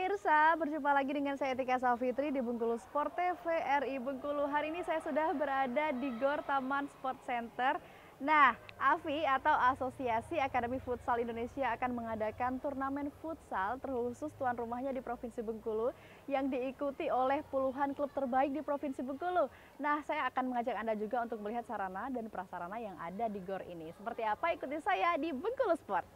pemirsa, berjumpa lagi dengan saya Tika Safitri di Bengkulu Sport TV RI Bengkulu. Hari ini saya sudah berada di GOR Taman Sport Center. Nah, AFI atau Asosiasi Akademi Futsal Indonesia akan mengadakan turnamen futsal terkhusus tuan rumahnya di Provinsi Bengkulu yang diikuti oleh puluhan klub terbaik di Provinsi Bengkulu. Nah, saya akan mengajak Anda juga untuk melihat sarana dan prasarana yang ada di GOR ini. Seperti apa? Ikuti saya di Bengkulu Sport.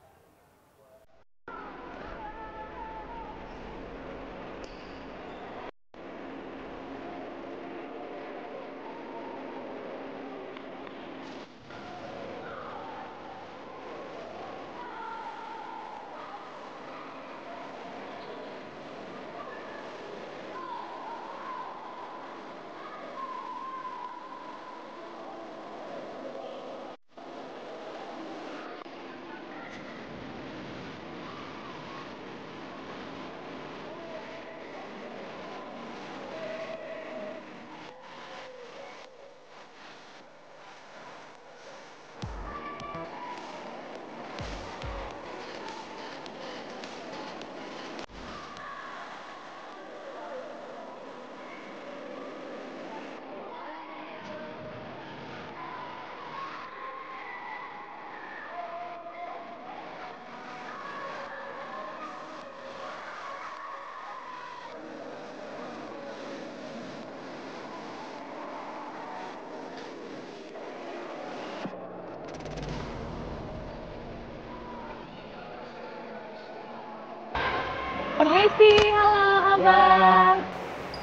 Permisi, halo Abang.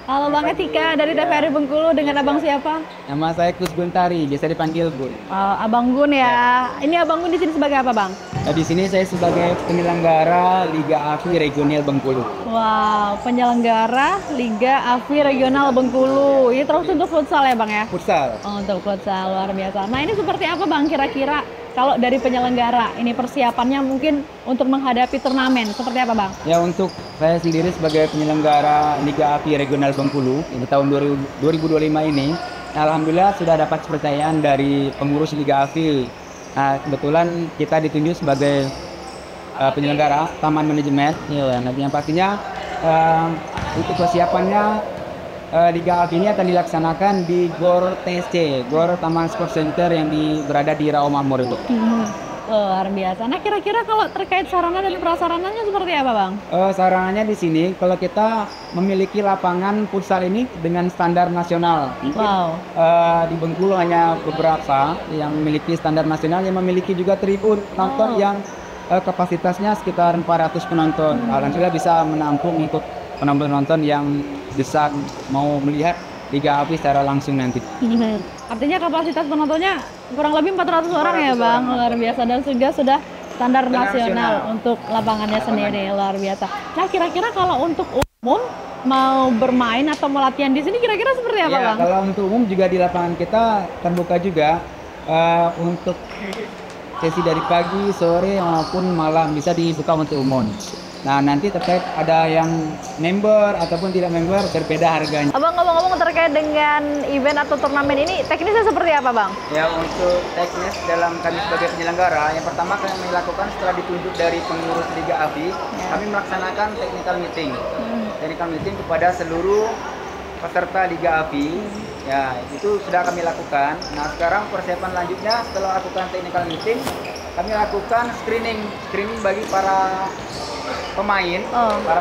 Halo Bang Etika dari TVRI Bengkulu, dengan Abang siapa? Nama saya Kus Guntari, biasa dipanggil Gun. Abang Gun ya. Ini Abang Gun di sini sebagai apa, Bang? Di sini saya sebagai penyelenggara Liga AFI Regional Bengkulu. Wow, penyelenggara Liga AFI Regional Bengkulu. Ini terus untuk futsal ya, Bang ya? Futsal. Oh, untuk futsal, luar biasa. Nah, ini seperti apa, Bang, kira-kira kalau dari penyelenggara? Ini persiapannya mungkin untuk menghadapi turnamen. Seperti apa, Bang? Ya, untuk saya sendiri sebagai penyelenggara Liga AFI Regional Bengkulu di tahun 2025 ini, alhamdulillah sudah dapat kepercayaan dari pengurus Liga AFI. Nah, kebetulan kita ditunjuk sebagai penyelenggara Taman Manajemen. Ya, yang pastinya untuk persiapannya Liga AFI ini akan dilaksanakan di GOR TSC, GOR Taman Sport Center yang berada di Rawamangun itu. Luar biasa. Nah, kira-kira kalau terkait sarana dan prasarananya seperti apa, Bang? Sarananya di sini, kalau kita memiliki lapangan futsal ini dengan standar nasional. Wow. Di Bengkulu hanya beberapa yang memiliki standar nasional, yang memiliki juga tribun penonton yang kapasitasnya sekitar 400 penonton. Alhamdulillah bisa menampung untuk penonton-penonton yang besar mau melihat Liga AFI secara langsung nanti. Artinya kapasitas penontonnya kurang lebih 400 orang ya, Bang. Luar biasa, dan juga sudah standar nasional untuk lapangannya sendiri. Luar biasa. Nah, kira-kira kalau untuk umum mau bermain atau mau latihan di sini kira-kira seperti apa, Bang? Kalau untuk umum juga di lapangan kita terbuka juga untuk sesi dari pagi, sore maupun malam, bisa dibuka untuk umum. Nah, nanti terkait ada yang member ataupun tidak member, berbeda harganya. Abang, ngomong-ngomong terkait dengan event atau turnamen ini, teknisnya seperti apa, Bang? Ya, untuk teknis dalam kami sebagai penyelenggara, yang pertama kami lakukan setelah ditunjuk dari pengurus Liga AFI, kami melaksanakan technical meeting. Technical meeting kepada seluruh peserta Liga AFI. Ya, itu sudah kami lakukan. Nah, sekarang persiapan lanjutnya setelah lakukan technical meeting, kami lakukan screening bagi para pemain. Para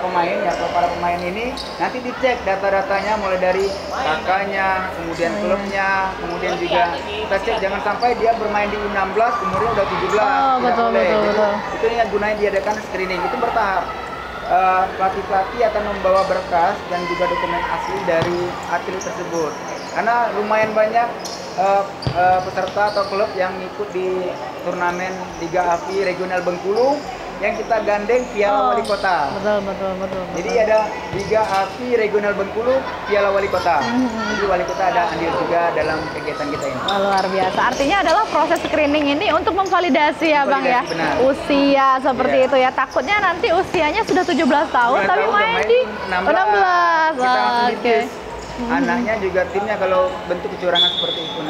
pemain ini nanti dicek data-datanya mulai dari kakaknya, kemudian klubnya, kemudian juga kita cek jangan sampai dia bermain di U16 umurnya udah 17. Betul. Itu yang gunanya diadakan screening, itu bertahap. Pelatih-pelatih akan membawa berkas dan juga dokumen asli dari atlet tersebut, karena lumayan banyak peserta atau klub yang ikut di turnamen Liga AFI Regional Bengkulu yang kita gandeng Piala Wali Kota. Betul. Jadi ada Liga AFI Regional Bengkulu Piala Wali Kota. Jadi Wali Kota ada andil juga dalam kegiatan kita ini. Luar biasa. Artinya adalah proses screening ini untuk memvalidasi ya, Bang ya. Benar. Usia seperti itu ya. Takutnya nanti usianya sudah 17 tahun tapi main di 16. Oke. Anaknya juga timnya kalau bentuk kecurangan seperti itu.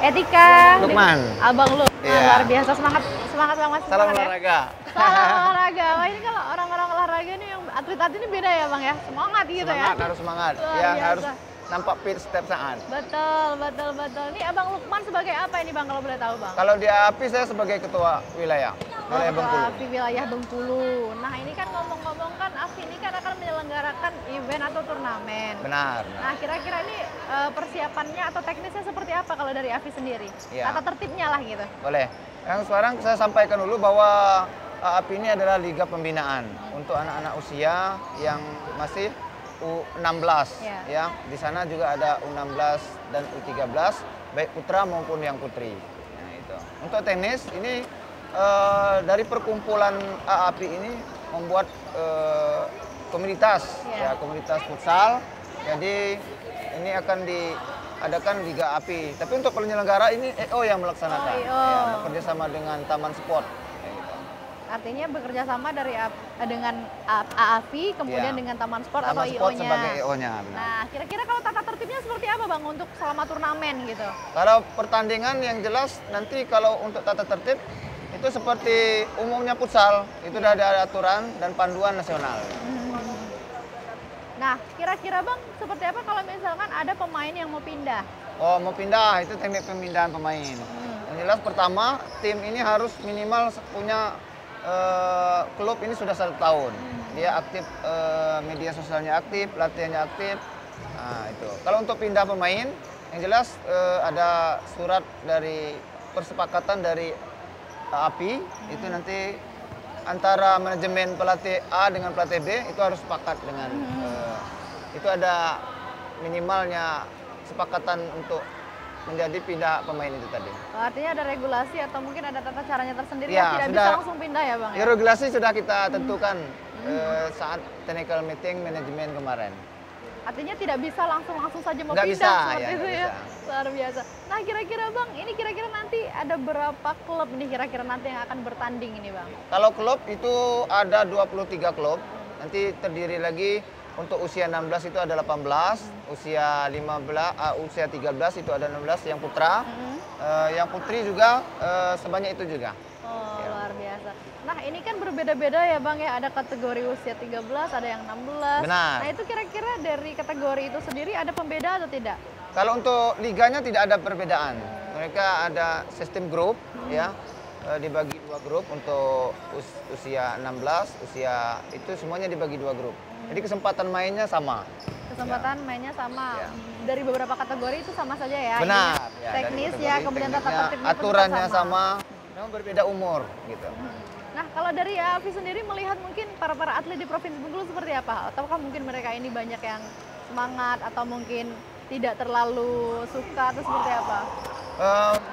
Etika. Lukman. Abang Lu. Iya. Luar biasa, semangat banget. Salam semangat ya. olahraga. Salam olahraga. Wah, ini kalau orang-orang olahraga ini yang atlet-atlet ini beda ya Bang ya. Semangat gitu Semangat, ya. harus semangat. Luar Yang biasa. harus nampak fit setiap saat. Betul. Ini Abang Lukman sebagai apa ini Bang kalau boleh tahu Bang? Kalau di API saya sebagai ketua wilayah Bengkulu. AFI wilayah Bengkulu. Nah ini kan ngomong-ngomong kan AFI ini kan akan menyelenggarakan event atau turnamen. Benar. Nah kira-kira ini persiapannya atau teknisnya seperti apa kalau dari AFI sendiri? Iya. Tata tertibnya lah gitu. Boleh. Yang sekarang saya sampaikan dulu bahwa API ini adalah liga pembinaan untuk anak-anak usia yang masih U16 ya. Di sana juga ada U16 dan U13 baik putra maupun yang putri. Nah, itu. Untuk tenis ini dari perkumpulan AAPI ini membuat komunitas ya, komunitas futsal. Jadi ini akan diadakan Liga API. Tapi untuk penyelenggara ini EO yang melaksanakan. Ya, bekerjasama dengan Taman Sport. Artinya bekerja sama dengan AAPI, kemudian dengan Taman Sport atau Sport IO-nya. Sebagai IO-nya. Nah, kira-kira kalau tata tertibnya seperti apa Bang untuk selama turnamen gitu? Kalau pertandingan yang jelas nanti kalau untuk tata tertib itu seperti umumnya futsal, itu sudah ada aturan dan panduan nasional. Nah, kira-kira Bang seperti apa kalau misalkan ada pemain yang mau pindah? Oh, mau pindah, itu teknik pemindahan pemain. Yang jelas pertama, tim ini harus minimal punya klub ini sudah 1 tahun. Dia aktif, media sosialnya aktif, latihannya aktif. Nah, itu. Kalau untuk pindah pemain, yang jelas ada surat dari persepakatan dari API, itu nanti antara manajemen pelatih A dengan pelatih B itu harus sepakat dengan itu ada minimalnya sepakatan untuk menjadi pindah pemain itu tadi. Artinya ada regulasi atau mungkin ada tata caranya tersendiri Ya, tidak bisa langsung pindah ya Bang? Ya, regulasi sudah kita tentukan saat technical meeting manajemen kemarin. Artinya tidak bisa langsung saja mau Nggak pindah bisa, seperti ya, itu nggak ya. bisa. Luar biasa. Nah kira-kira Bang, ini kira-kira nanti ada berapa klub nih kira-kira nanti yang akan bertanding ini Bang? Kalau klub itu ada 23 klub, nanti terdiri lagi untuk usia 16 itu ada 18, usia 13 itu ada 16 yang putra, yang putri juga sebanyak itu juga. Oh, luar biasa. Nah, ini kan berbeda-beda ya Bang ya, ada kategori usia 13, ada yang 16. Benar. Nah, itu kira-kira dari kategori itu sendiri ada pembeda atau tidak? Kalau untuk liganya tidak ada perbedaan. Mereka ada sistem grup ya, dibagi 2 grup untuk usia 16, usia itu semuanya dibagi 2 grup. Jadi kesempatan mainnya sama. Kesempatan mainnya sama. Ya. Dari beberapa kategori itu sama saja ya. Benar. Ya, teknisnya, kemudian tata tertibnya aturannya sama. Memang berbeda umur gitu. Nah, kalau dari AFI sendiri melihat mungkin para atlet di Provinsi Bengkulu seperti apa? Ataukah mungkin mereka ini banyak yang semangat atau mungkin tidak terlalu suka atau seperti apa?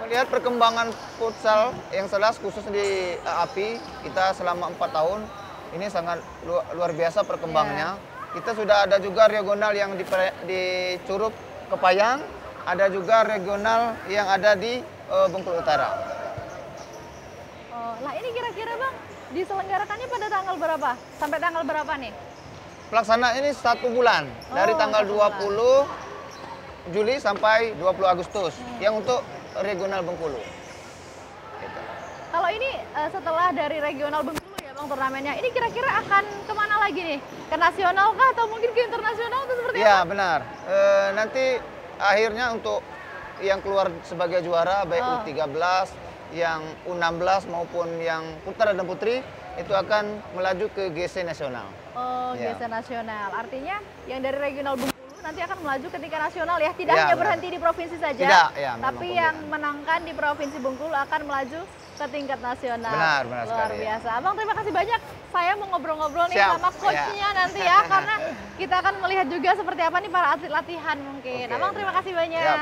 Melihat perkembangan futsal yang jelas khusus di API kita selama 4 tahun ini sangat luar biasa perkembangannya. Kita sudah ada juga regional yang di Curup Kepayang, ada juga regional yang ada di Bengkulu Utara. Nah ini kira-kira Bang, diselenggarakannya pada tanggal berapa? Sampai tanggal berapa nih? Pelaksanaan ini 1 bulan, dari tanggal 20 Juli sampai 20 Agustus, yang untuk regional Bengkulu. Gitu. Kalau ini setelah dari regional Bengkulu ya Bang turnamennya, ini kira-kira akan kemana lagi nih? Ke nasional kah atau mungkin ke internasional atau seperti apa? Iya benar, nanti akhirnya untuk yang keluar sebagai juara, baik U13, yang U16 maupun yang putra dan putri itu akan melaju ke GC nasional. Oh, ya. GC nasional. Artinya yang dari regional Bengkulu nanti akan melaju ke tingkat nasional ya. Tidak hanya berhenti di provinsi saja. Tidak, ya, tapi yang menangkan di Provinsi Bengkulu akan melaju ke tingkat nasional. Benar Luar sekali. biasa. Abang terima kasih banyak. Saya mau ngobrol-ngobrol nih sama coachnya nanti ya. Karena kita akan melihat juga seperti apa nih para atlet latihan mungkin. Abang terima kasih banyak.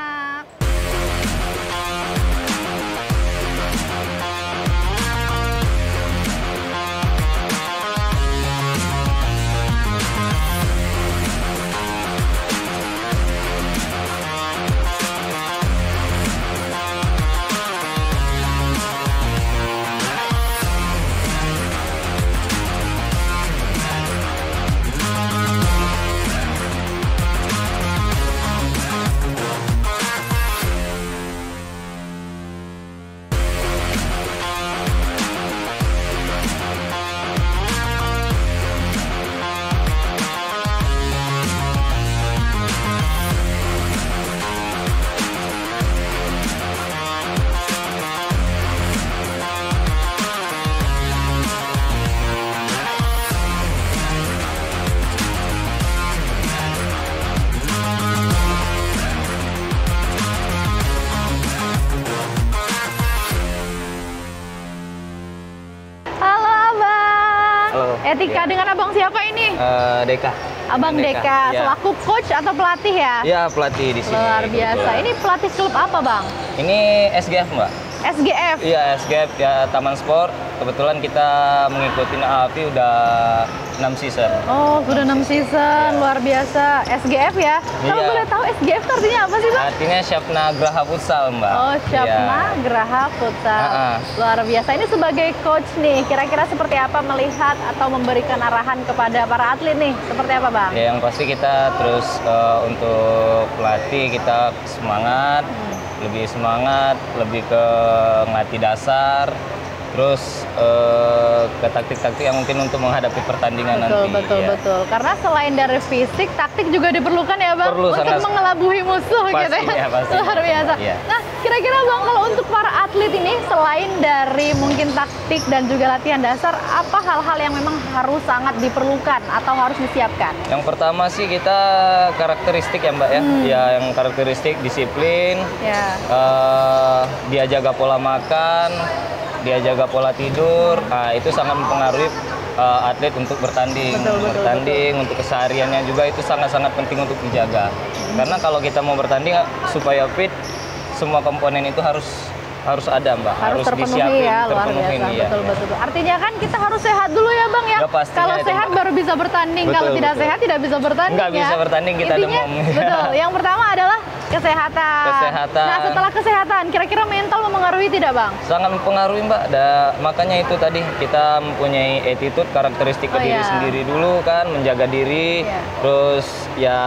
Seketika dengan abang siapa ini? Deka. Abang Deka, Ya. selaku coach atau pelatih ya? Ya, pelatih di sini. Luar biasa. kebetulan. Ini pelatih klub apa bang? Ini SGF, Mbak. SGF. Iya, SGF ya, Taman Sport. Kebetulan kita mengikuti AFI udah 6 season. Oh, sudah 6 season, luar biasa. SGF ya? Kalau Iya. boleh tahu SGF itu artinya apa sih bang? Artinya Syapna Graha Futsal, Mbak. Oh, Syapna Iya. Graha Futsal. Luar biasa. Ini sebagai coach nih, kira-kira seperti apa melihat atau memberikan arahan kepada para atlet nih? Seperti apa bang? Ya, yang pasti kita terus untuk pelatih kita semangat, lebih semangat, lebih ke ngelatih dasar, terus ke taktik-taktik yang mungkin untuk menghadapi pertandingan Betul, nanti. betul, ya. betul. Karena selain dari fisik, taktik juga diperlukan ya bang? Perlu, untuk sangat. mengelabui musuh gitu Pastinya, ya? pastinya. Luar biasa. Iya. Nah, kira-kira bang kalau untuk para atlet ini, selain dari mungkin taktik dan juga latihan dasar, apa hal-hal yang memang harus sangat diperlukan atau harus disiapkan? Yang pertama sih kita karakteristik ya Mbak ya, ya yang karakteristik disiplin, Ya. dia jaga pola makan, dia jaga pola tidur, nah, itu sangat mempengaruhi atlet untuk bertanding, Betul, betul, untuk kesehariannya juga itu sangat-sangat penting untuk dijaga. Karena kalau kita mau bertanding supaya fit, semua komponen itu harus ada Mbak, Harus terpenuhi disiapin, ya, luar terpenuhin, biasa. iya. Betul, betul, betul. Artinya kan kita harus sehat dulu ya bang ya? Ya, pastinya Kalau itu, sehat Mbak. baru bisa bertanding, Betul, kalau tidak betul. sehat tidak bisa bertanding Nggak ya? bisa bertanding, kita Intinya, demam. Betul, yang pertama adalah kesehatan. Kesehatan. Nah setelah kesehatan, kira-kira mental mempengaruhi tidak bang? Sangat mempengaruhi Mbak, makanya itu tadi kita mempunyai attitude, karakteristik ke Oh, diri iya. sendiri dulu kan, menjaga diri, Iya. terus ya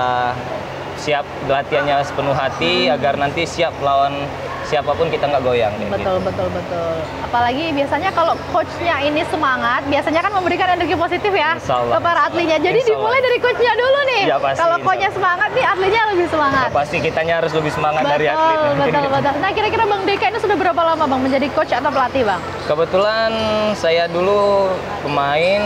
siap latihannya sepenuh hati agar nanti siap lawan siapapun kita nggak goyang. kayak Betul, gitu. betul, betul. Apalagi biasanya kalau coachnya ini semangat, biasanya kan memberikan energi positif ya Insya Allah. ke para atletnya. Jadi Insya Allah. dimulai dari coachnya dulu nih. Ya, pasti, Kalau insya coachnya Allah. semangat nih, atletnya lebih semangat. Ya, pasti kitanya harus lebih semangat dari Betul, atlet. betul, betul. Nah kira-kira Bang Deka ini sudah berapa lama Bang menjadi coach atau pelatih Bang? Kebetulan saya dulu pemain,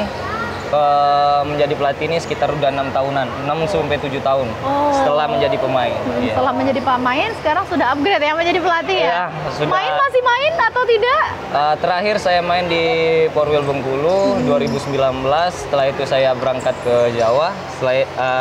menjadi pelatih ini sekitar udah 6 tahunan, 6 sampai 7 tahun Oh. setelah menjadi pemain. Iya. Setelah menjadi pemain, sekarang sudah upgrade ya menjadi pelatih ya? Ya, sudah. Masih main atau tidak? Terakhir saya main di Porwil Bengkulu 2019. Setelah itu saya berangkat ke Jawa. Setelah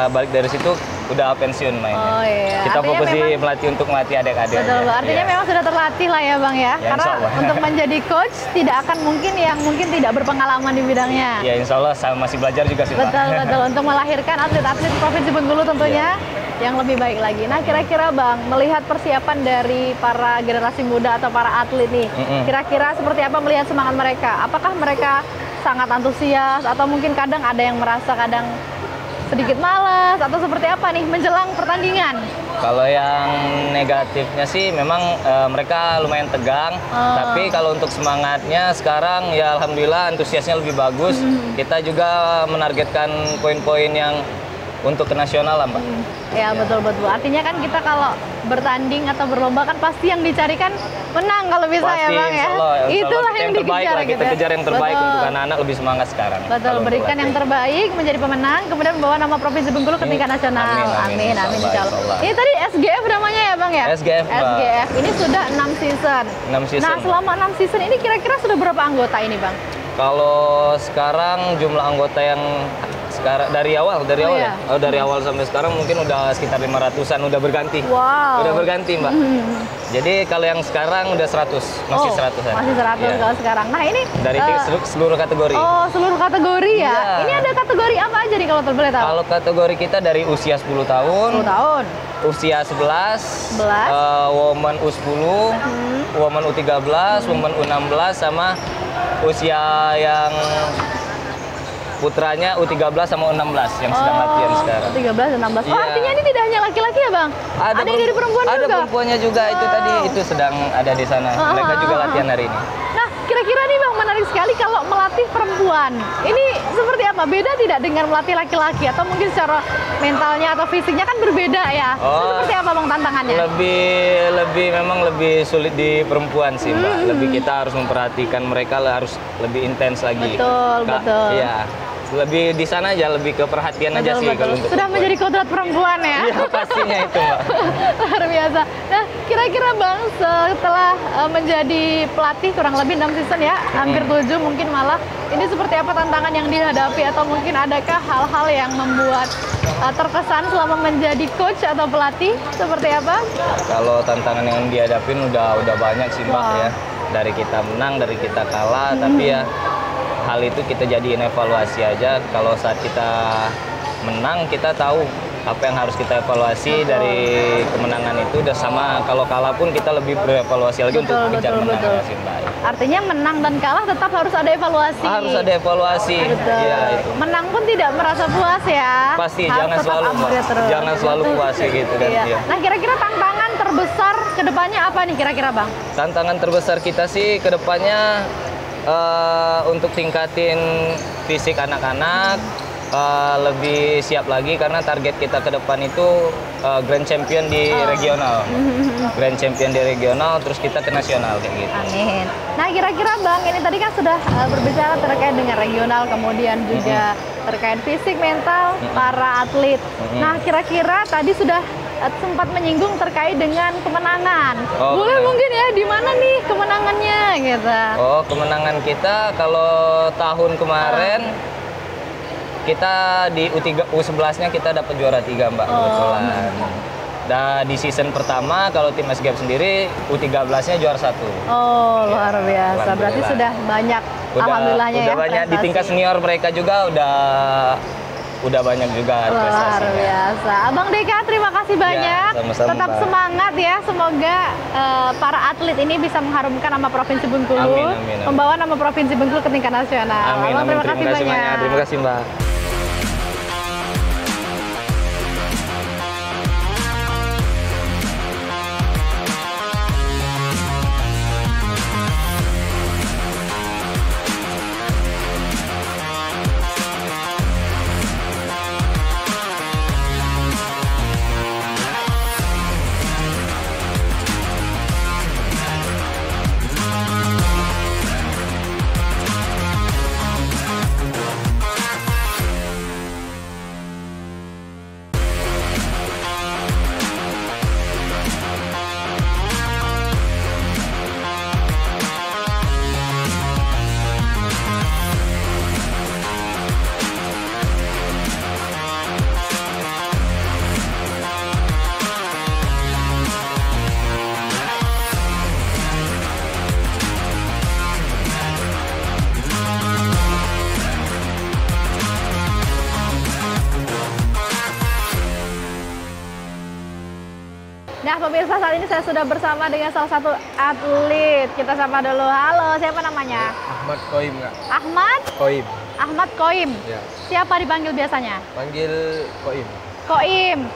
balik dari situ udah pensiun mainnya. Oh iya. Kita Artinya fokus di memang- melatih untuk melatih adik-adik. Betul, aja. artinya Iya. memang sudah terlatih lah ya Bang ya? Ya, Karena insya Allah. untuk menjadi coach tidak akan mungkin yang mungkin tidak berpengalaman di bidangnya. Ya insya Allah saya masih belajar juga sih Pak. Betul, betul. Untuk melahirkan atlet-atlet Provinsi Bengkulu tentunya yang lebih baik lagi. Nah, kira-kira Bang, melihat persiapan dari para generasi muda atau para atlet nih, kira-kira seperti apa melihat semangat mereka? Apakah mereka sangat antusias atau mungkin kadang ada yang merasa kadang sedikit malas atau seperti apa nih menjelang pertandingan? Kalau yang negatifnya sih memang mereka lumayan tegang, tapi kalau untuk semangatnya sekarang ya alhamdulillah antusiasnya lebih bagus. Kita juga menargetkan poin-poin yang untuk ke nasional lah Mbak. Ya, betul-betul. Artinya kan kita kalau bertanding atau berlomba kan pasti yang dicarikan menang kalau bisa ya Pasti Bang ya. insya Allah Itulah kita yang terbaik dikejar lah, kita gitu. kejar yang terbaik Betul. untuk anak-anak lebih semangat sekarang. Betul, kalau untuk berikan yang latihan. terbaik menjadi pemenang, kemudian membawa nama Provinsi Bengkulu ke tingkat nasional. amin, Amin, insya Allah, insya Allah. insya Allah. Ini tadi SGF namanya ya Bang ya? SGF, Mbak. SGF, ini sudah 6 season. 6 season. Nah, selama 6 season ini kira-kira sudah berapa anggota ini Bang? Kalau sekarang jumlah anggota yang sekarang dari awal iya. ya. Oh, dari awal sampai sekarang mungkin udah sekitar 500-an udah berganti. Wow. Udah berganti, Mbak. Jadi kalau yang sekarang udah 100, masih 100-an. Masih 100 Iya. kalau sekarang. Nah, ini Dari seluruh kategori. oh, seluruh kategori ya. Iya. Ini ada kategori apa aja nih kalau boleh tahu? Kalau kategori kita dari usia 10 tahun, 10 tahun. usia 11, 11. woman U10, woman U13, woman U16 sama usia yang putranya U13 sama U16 yang sedang latihan sekarang. 13 dan 16. Oh, Iya. artinya ini tidak hanya laki-laki ya, Bang? Ada yang dari perempuan ada juga? perempuannya juga, itu tadi itu sedang ada di sana. Mereka juga latihan hari ini. Nah, kira-kira nih Bang, menarik sekali kalau melatih perempuan. Ini seperti apa? Beda tidak dengan melatih laki-laki? Atau mungkin secara mentalnya atau fisiknya kan berbeda ya? Itu Oh, seperti apa Bang tantangannya? Memang lebih sulit di perempuan sih Mbak. Lebih kita harus memperhatikan mereka, harus lebih intens lagi. Betul, betul. Iya. lebih di sana aja, lebih ke perhatian aja sih kalau untuk Sudah perempuan. menjadi kodrat perempuan ya? Iya pastinya itu Mbak. Luar biasa. Nah, kira-kira Bang, setelah menjadi pelatih kurang lebih 6 season ya, hampir 7 mungkin malah, ini seperti apa tantangan yang dihadapi atau mungkin adakah hal-hal yang membuat terkesan selama menjadi coach atau pelatih seperti apa? Kalau tantangan yang dihadapin udah banyak sih Mbak ya. Dari kita menang, dari kita kalah, tapi ya hal itu kita jadiin evaluasi aja. Kalau saat kita menang, kita tahu apa yang harus kita evaluasi dari kemenangan itu. Udah sama kalau kalah pun kita lebih berevaluasi lagi untuk kejar menang sih Mbak. Artinya menang dan kalah tetap harus ada evaluasi. Harus ada evaluasi. Betul. Ya, itu. Menang pun tidak merasa puas ya. Pasti Harus jangan tetap selalu Mbak. upgrade terus. Jangan selalu puas ya gitu kan. Iya. Iya. Nah, kira-kira tantangan terbesar kedepannya apa nih kira-kira Bang? Tantangan terbesar kita sih ke depannya untuk tingkatin fisik anak-anak, lebih siap lagi karena target kita ke depan itu Grand Champion di regional. Grand Champion di regional, terus kita ke nasional kayak gitu. Amin. Nah, kira-kira Bang, ini tadi kan sudah berbicara terkait dengan regional, kemudian juga terkait fisik, mental para atlet. Nah, kira-kira tadi sudah sempat menyinggung terkait dengan kemenangan. Oh, Boleh benar. mungkin ya, di mana nih kemenangannya gitu? Oh, kemenangan kita kalau tahun kemarin kita di U11-nya kita dapat juara 3 Mbak kebetulan. Dan di season pertama kalau tim SGF sendiri U13-nya juara 1. Oh, luar biasa. Berarti Alhamdulillah. sudah banyak alhamdulillahnya udah ya. banyak di prestasi. tingkat senior mereka juga udah banyak juga Luar prestasinya. biasa. Abang Deka, terima kasih banyak. sama-sama, Tetap Mbak. semangat ya. Semoga para atlet ini bisa mengharumkan nama Provinsi Bengkulu, Amin, amin, amin. membawa nama Provinsi Bengkulu ke tingkat nasional. Amin, Abang, amin. terima kasih banyak. Terima kasih Mbak. Nah, pemirsa, saat ini saya sudah bersama dengan salah satu atlet. Kita sapa dulu. Halo, siapa namanya? Ahmad Koim, Kak. Ahmad? Koim. Ahmad Koim. Ya. Siapa dipanggil biasanya? Panggil Koim. Koim.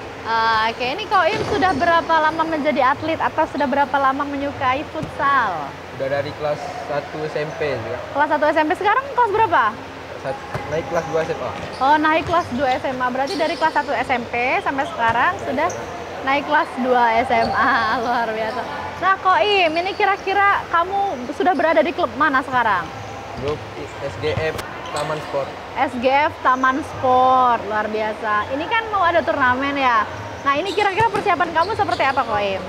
Oke, ini Koim sudah berapa lama menjadi atlet atau sudah berapa lama menyukai futsal? Udah dari kelas 1 SMP juga. Kelas 1 SMP, sekarang kelas berapa? Naik kelas 2 SMA. Oh, naik kelas 2 SMA. Berarti dari kelas 1 SMP sampai sekarang sudah naik kelas 2 SMA. Luar biasa. Nah, Koim, ini kira-kira kamu sudah berada di klub mana sekarang? Grup SGF Taman Sport. SGF Taman Sport. Luar biasa. Ini kan mau ada turnamen ya. Nah, ini kira-kira persiapan kamu seperti apa, Koim?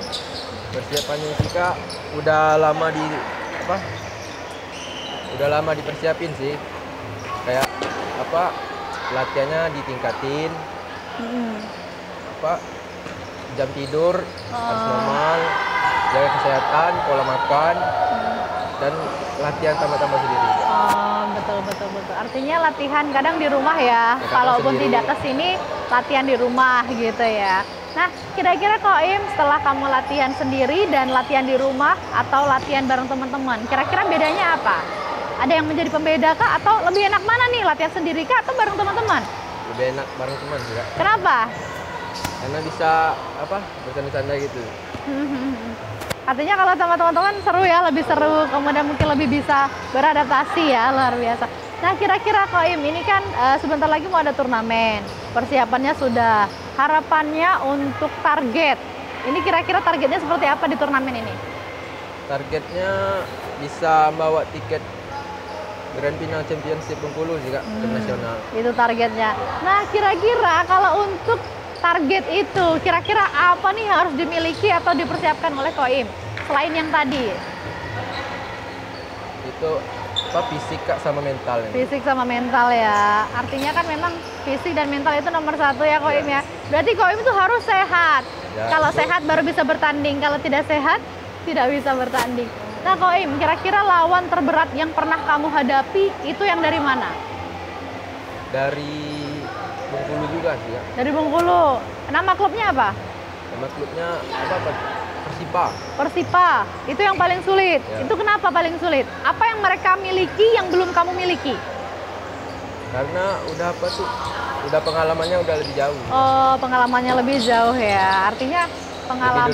Persiapannya sih, Kak, udah lama dipersiapin sih. Kayak latihannya ditingkatin. Jam tidur harus normal, jaga kesehatan, pola makan, dan latihan tambah-tambah sendiri. Oh, betul. Artinya latihan kadang di rumah ya. Ya, Kalaupun sendiri. tidak ke sini, latihan di rumah gitu ya. Nah, kira-kira Koim setelah kamu latihan sendiri dan latihan di rumah atau latihan bareng teman-teman, kira-kira bedanya apa? Ada yang menjadi pembeda kah atau lebih enak mana nih, latihan sendiri kah atau bareng teman-teman? Lebih enak bareng teman juga. Kenapa? Karena bisa bercanda-canda gitu. Artinya kalau sama teman-teman seru ya, lebih seru, kemudian mungkin lebih bisa beradaptasi ya, luar biasa. Nah, kira-kira Koim, ini kan sebentar lagi mau ada turnamen, persiapannya sudah, harapannya untuk target. Ini kira-kira targetnya seperti apa di turnamen ini? Targetnya bisa bawa tiket Grand Final Championship Bengkulu sih Kak, tim nasional. Itu targetnya. Nah, kira-kira kalau untuk target itu, kira-kira apa nih yang harus dimiliki atau dipersiapkan oleh Koim? Selain yang tadi, Itu apa fisik Kak sama mental ini. fisik sama mental ya. Artinya kan memang fisik dan mental itu nomor satu ya Koim ya. Berarti Koim itu harus sehat. Ya, Kalau betul. sehat baru bisa bertanding. Kalau tidak sehat, tidak bisa bertanding. Nah Koim, kira-kira lawan terberat yang pernah kamu hadapi itu yang dari mana? Dari Bengkulu juga sih Kak. Dari Bengkulu. Nama klubnya apa? Nama klubnya apa? Persipa. Persipa. Itu yang paling sulit. Ya. Itu kenapa paling sulit? Apa yang mereka miliki yang belum kamu miliki? Karena udah apa tuh? Udah pengalamannya udah lebih jauh. Oh, pengalamannya lebih jauh ya. Artinya pengalaman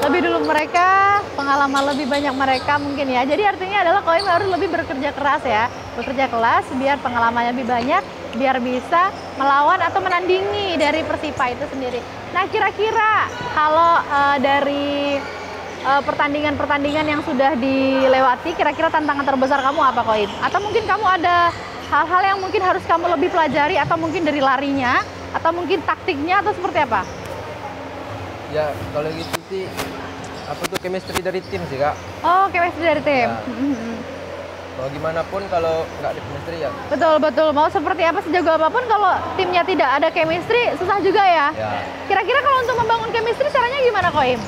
Lebih dulu mereka. pengalaman lebih banyak mereka mungkin ya. Jadi artinya adalah Koim harus lebih bekerja keras ya. Bekerja keras biar pengalamannya lebih banyak, biar bisa melawan atau menandingi dari Persipa itu sendiri. Nah, kira-kira kalau dari pertandingan-pertandingan yang sudah dilewati, kira-kira tantangan terbesar kamu apa Koim? Atau mungkin kamu ada hal-hal yang mungkin harus kamu lebih pelajari, atau mungkin dari larinya, atau mungkin taktiknya, atau seperti apa? Ya kalau gitu sih apa tuh chemistry dari tim sih Kak. Oh, chemistry dari tim. Ya. Mau gimana pun kalau nggak ada chemistry ya. Betul, betul. Mau seperti apa, sejago apapun, kalau timnya tidak ada chemistry, susah juga ya. Ya, Kira-kira kalau untuk membangun chemistry, caranya gimana Koim?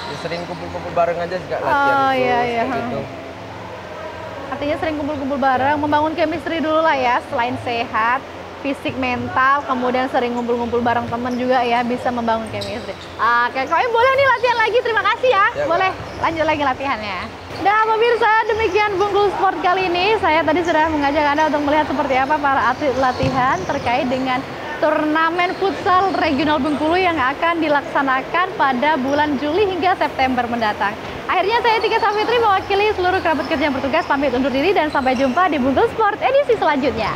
ya sering kumpul-kumpul bareng aja sih Kak, latihan Oh, itu, iya, iya. kayak gitu. Artinya sering kumpul-kumpul bareng, membangun chemistry dulu lah ya. Selain sehat, fisik, mental, kemudian sering ngumpul-ngumpul bareng temen juga ya, bisa membangun chemistry. Oke, Koim boleh nih latihan lagi, terima kasih ya. Ya, Boleh, lanjut lagi latihannya. Dan pemirsa, demikian Bengkulu Sport kali ini. Saya tadi sudah mengajak Anda untuk melihat seperti apa para atlet latihan terkait dengan turnamen futsal regional Bengkulu yang akan dilaksanakan pada bulan Juli hingga September mendatang. Akhirnya saya Tika Safitri mewakili seluruh kerabat kerja yang bertugas pamit undur diri dan sampai jumpa di Bengkulu Sport edisi selanjutnya.